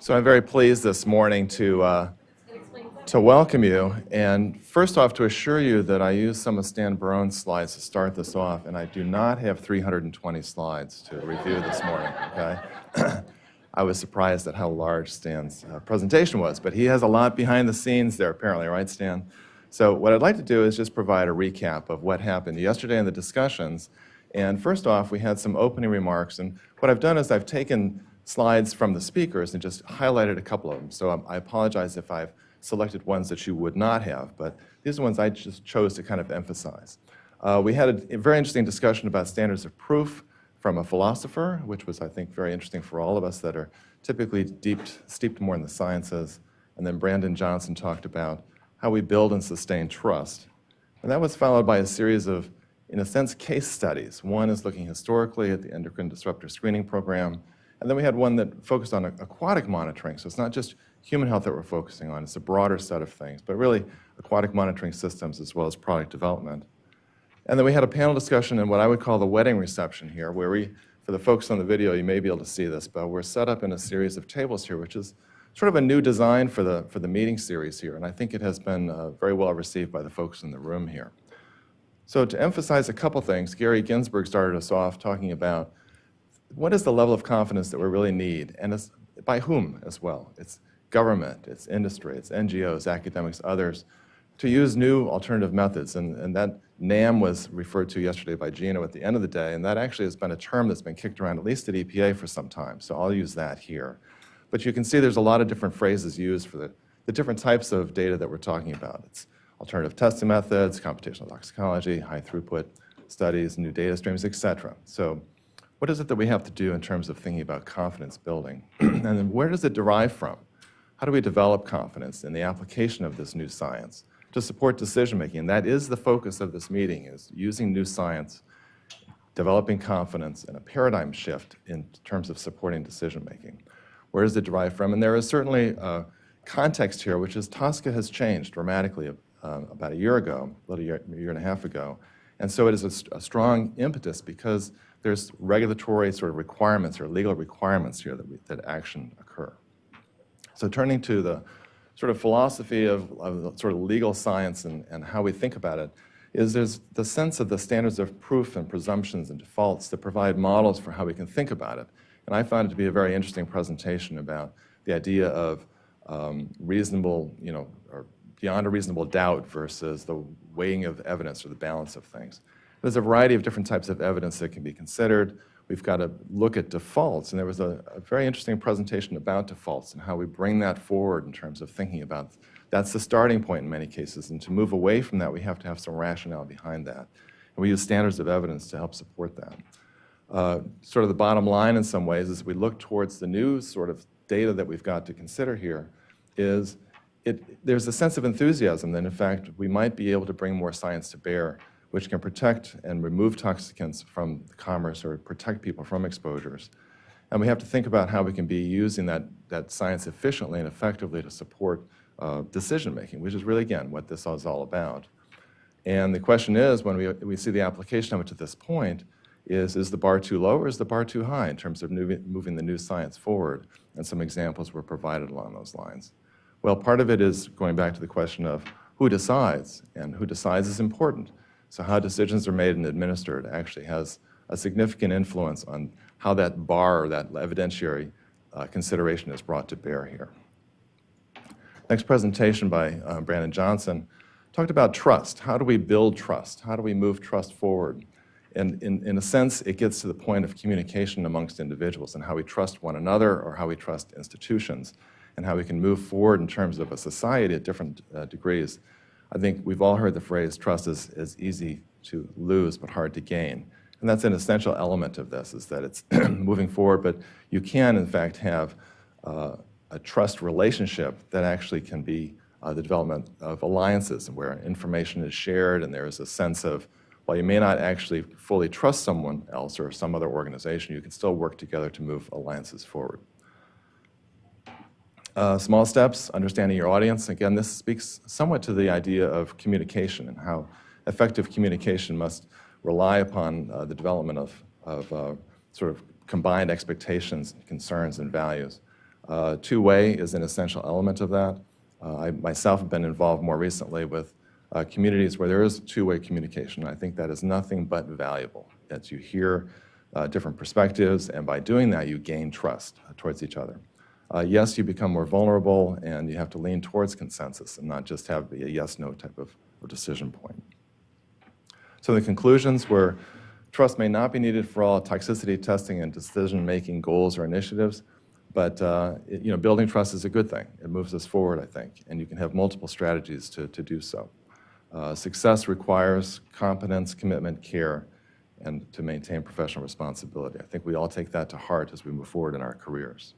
So I'm very pleased this morning to welcome you, and first off to assure you that I used some of Stan Barone's slides to start this off, and I do not have 320 slides to review this morning, okay? I was surprised at how large Stan's presentation was, but he has a lot behind the scenes there apparently, right, Stan? So what I'd like to do is just provide a recap of what happened yesterday in the discussions. And first off, we had some opening remarks, and what I've done is I've taken slides from the speakers and just highlighted a couple of them. So I apologize if I've selected ones that you would not have, but these are ones I just chose to kind of emphasize. We had a very interesting discussion about standards of proof from a philosopher, which was, I think, very interesting for all of us that are typically steeped more in the sciences. And then Brandon Johnson talked about how we build and sustain trust. And that was followed by a series of, in a sense, case studies. One is looking historically at the endocrine disruptor screening program. And then we had one that focused on aquatic monitoring. So it's not just human health that we're focusing on, it's a broader set of things, but really aquatic monitoring systems as well as product development. And then we had a panel discussion in what I would call the wedding reception here, where we, for the folks on the video, you may be able to see this, but we're set up in a series of tables here, which is sort of a new design for the meeting series here. And I think it has been very well received by the folks in the room here. So to emphasize a couple things, Gary Ginsberg started us off talking about what is the level of confidence that we really need, and it's by whom as well. It's government, it's industry, it's NGOs, academics, others, to use new alternative methods. And that NAM was referred to yesterday by Gino at the end of the day, and that actually has been a term that's been kicked around, at least at EPA, for some time. So I'll use that here. But you can see there's a lot of different phrases used for the different types of data that we're talking about. It's alternative testing methods, computational toxicology, high throughput studies, new data streams, et cetera. So what is it that we have to do in terms of thinking about confidence building? And then where does it derive from? How do we develop confidence in the application of this new science to support decision making? And that is the focus of this meeting, is using new science, developing confidence, and a paradigm shift in terms of supporting decision making. Where does it derive from? And there is certainly a context here, which is TSCA has changed dramatically about a year ago, a year and a half ago. And so it is a strong impetus because there's regulatory sort of requirements or legal requirements here that action occur. So turning to the sort of philosophy of sort of legal science and how we think about it, is there's the sense of the standards of proof and presumptions and defaults that provide models for how we can think about it. And I found it to be a very interesting presentation about the idea of reasonable, or beyond a reasonable doubt versus the weighing of evidence or the balance of things. There's a variety of different types of evidence that can be considered. We've got to look at defaults, and there was a very interesting presentation about defaults and how we bring that forward in terms of thinking about that's the starting point in many cases, and to move away from that, we have to have some rationale behind that. And we use standards of evidence to help support that. Sort of the bottom line in some ways is we look towards the new sort of data that we've got to consider here is there's a sense of enthusiasm that in fact we might be able to bring more science to bear which can protect and remove toxicants from commerce or protect people from exposures. And we have to think about how we can be using that science efficiently and effectively to support decision making, which is really, again, what this is all about. And the question is, when we see the application of it to this point, is the bar too low or is the bar too high in terms of moving the new science forward? And some examples were provided along those lines. Well, part of it is going back to the question of who decides, and who decides is important. So how decisions are made and administered actually has a significant influence on how that bar or that evidentiary consideration is brought to bear here. Next presentation by Brandon Johnson talked about trust. How do we build trust? How do we move trust forward? And in a sense, it gets to the point of communication amongst individuals and how we trust one another or how we trust institutions and how we can move forward in terms of a society at different degrees. I think we've all heard the phrase, trust is easy to lose but hard to gain. And that's an essential element of this, is that it's moving forward, but you can, in fact, have a trust relationship that actually can be the development of alliances where information is shared and there is a sense of, while you may not actually fully trust someone else or some other organization, you can still work together to move alliances forward. Small steps, understanding your audience. Again, this speaks somewhat to the idea of communication and how effective communication must rely upon the development of sort of combined expectations, concerns, and values. Two-way is an essential element of that. I myself have been involved more recently with communities where there is two-way communication. I think that is nothing but valuable, that you hear different perspectives, and by doing that, you gain trust towards each other. Yes, you become more vulnerable, and you have to lean towards consensus and not just have a yes-no type of decision point. So the conclusions were, trust may not be needed for all toxicity testing and decision-making goals or initiatives, but building trust is a good thing. It moves us forward, I think, and you can have multiple strategies to do so. Success requires competence, commitment, care, and to maintain professional responsibility. I think we all take that to heart as we move forward in our careers.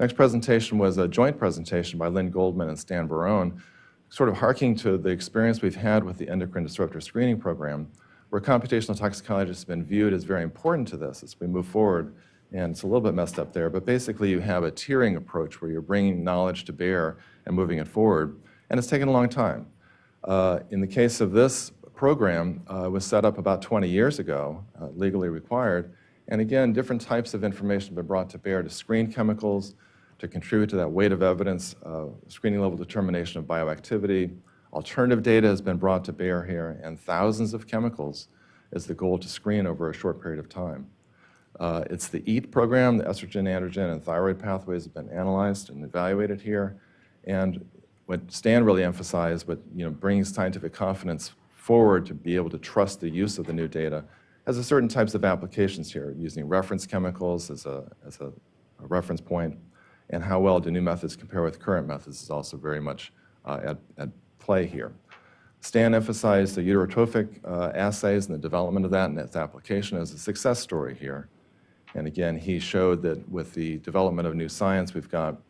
Next presentation was a joint presentation by Lynn Goldman and Stan Barone, sort of harking to the experience we've had with the endocrine disruptor screening program, where computational toxicologists have been viewed as very important to this as we move forward. And it's a little bit messed up there, but basically you have a tiering approach where you're bringing knowledge to bear and moving it forward, and it's taken a long time. In the case of this program, it was set up about 20 years ago, legally required, and again, different types of information have been brought to bear to screen chemicals, to contribute to that weight of evidence, screening level determination of bioactivity. Alternative data has been brought to bear here, and thousands of chemicals is the goal to screen over a short period of time. It's the EAT program, the estrogen, androgen, and thyroid pathways have been analyzed and evaluated here. And what Stan really emphasized, but bringing scientific confidence forward to be able to trust the use of the new data, has a certain types of applications here, using reference chemicals as a reference point, and how well do new methods compare with current methods is also very much at play here. Stan emphasized the uterotrophic assays and the development of that and its application as a success story here. And again, he showed that with the development of new science, we've got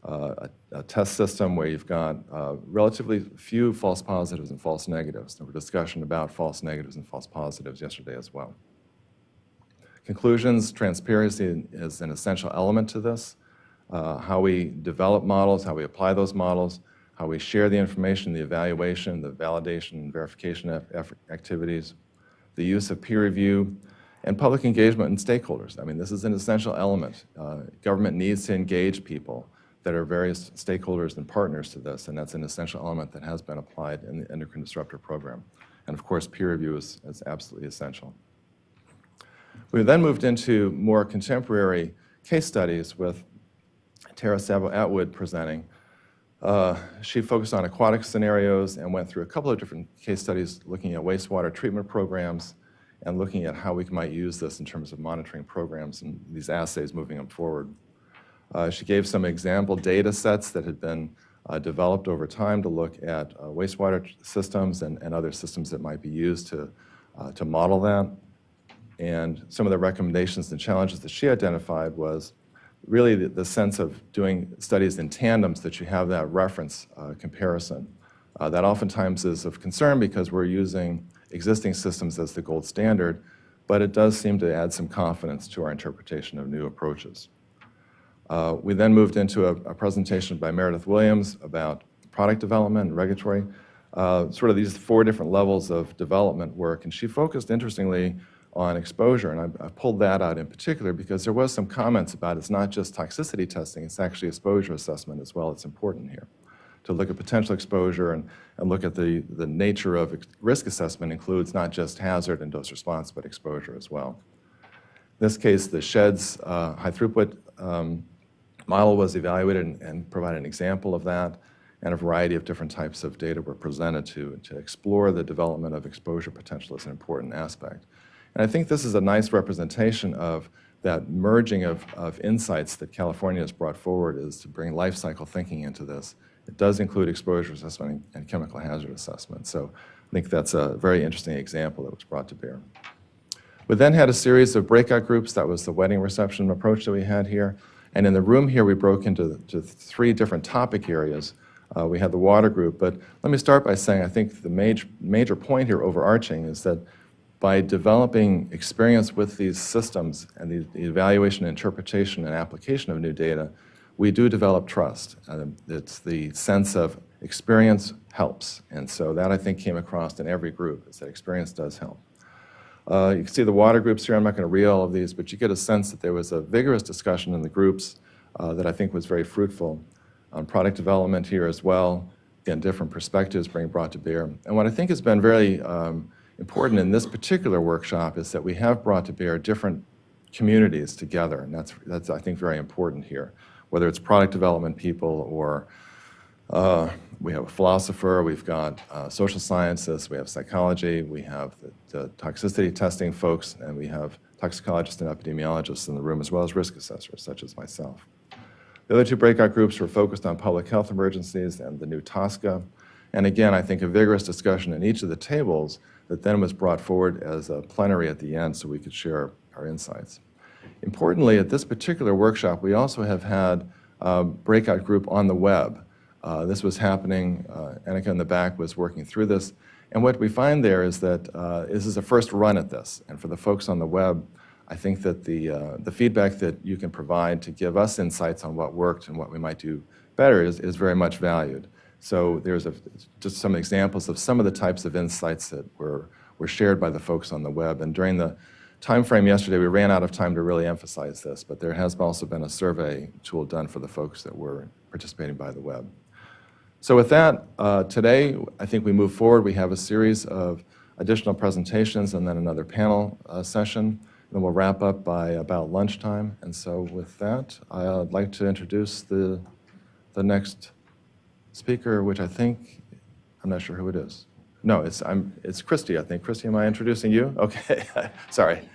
a test system where you've got relatively few false positives and false negatives. There were discussion about false negatives and false positives yesterday as well. Conclusions, transparency is an essential element to this. How we develop models, how we apply those models, how we share the information, the evaluation, the validation and verification activities, the use of peer review, and public engagement and stakeholders. I mean, this is an essential element. Government needs to engage people that are various stakeholders and partners to this, and that's an essential element that has been applied in the endocrine disruptor program. And of course, peer review is absolutely essential. We then moved into more contemporary case studies with Tara Savo-Atwood presenting. She focused on aquatic scenarios and went through a couple of different case studies looking at wastewater treatment programs and looking at how we might use this in terms of monitoring programs and these assays moving them forward. She gave some example data sets that had been developed over time to look at wastewater systems and other systems that might be used to model that. And some of the recommendations and challenges that she identified was really the sense of doing studies in tandems, that you have that reference comparison. That oftentimes is of concern because we're using existing systems as the gold standard, but it does seem to add some confidence to our interpretation of new approaches. We then moved into a presentation by Meredith Williams about product development and regulatory, sort of these 4 different levels of development work, and she focused, interestingly, on exposure, and I pulled that out in particular because there was some comments about it's not just toxicity testing, it's actually exposure assessment as well. It's important here to look at potential exposure and look at the nature of risk assessment includes not just hazard and dose response, but exposure as well. In this case, the SHEDS high throughput model was evaluated and provided an example of that, and a variety of different types of data were presented to explore the development of exposure potential as an important aspect. And I think this is a nice representation of that merging of insights that California has brought forward, is to bring life cycle thinking into this. It does include exposure assessment and chemical hazard assessment. So I think that's a very interesting example that was brought to bear. We then had a series of breakout groups. That was the wedding reception approach that we had here. And in the room here, we broke into 3 different topic areas. We had the water group, but let me start by saying I think the major point here overarching is that by developing experience with these systems and the evaluation, interpretation, and application of new data, we do develop trust. It's the sense of experience helps. And so that, I think, came across in every group, is that experience does help. You can see the water groups here. I'm not going to read all of these, but you get a sense that there was a vigorous discussion in the groups that I think was very fruitful. On product development here as well, again, different perspectives being brought to bear. And what I think has been very important in this particular workshop is that we have brought to bear different communities together, and that's I think, very important here, whether it's product development people or we have a philosopher, we've got social scientists, we have psychology, we have the toxicity testing folks, and we have toxicologists and epidemiologists in the room, as well as risk assessors, such as myself. The other two breakout groups were focused on public health emergencies and the new TSCA. And again, I think a vigorous discussion in each of the tables that then was brought forward as a plenary at the end so we could share our insights. Importantly, at this particular workshop, we also have had a breakout group on the web. This was happening, Annika in the back was working through this. And what we find there is that this is a first run at this. And for the folks on the web, I think that the feedback that you can provide to give us insights on what worked and what we might do better is very much valued. So there's just some examples of some of the types of insights that were shared by the folks on the web. And during the time frame yesterday, we ran out of time to really emphasize this, but there has also been a survey tool done for the folks that were participating by the web. So with that, today, I think we move forward. We have a series of additional presentations and then another panel session. And we'll wrap up by about lunchtime. And so with that, I'd like to introduce the next speaker, which I think, I'm not sure who it is. No, it's Christy, I think. Christy, am I introducing you? Okay, sorry.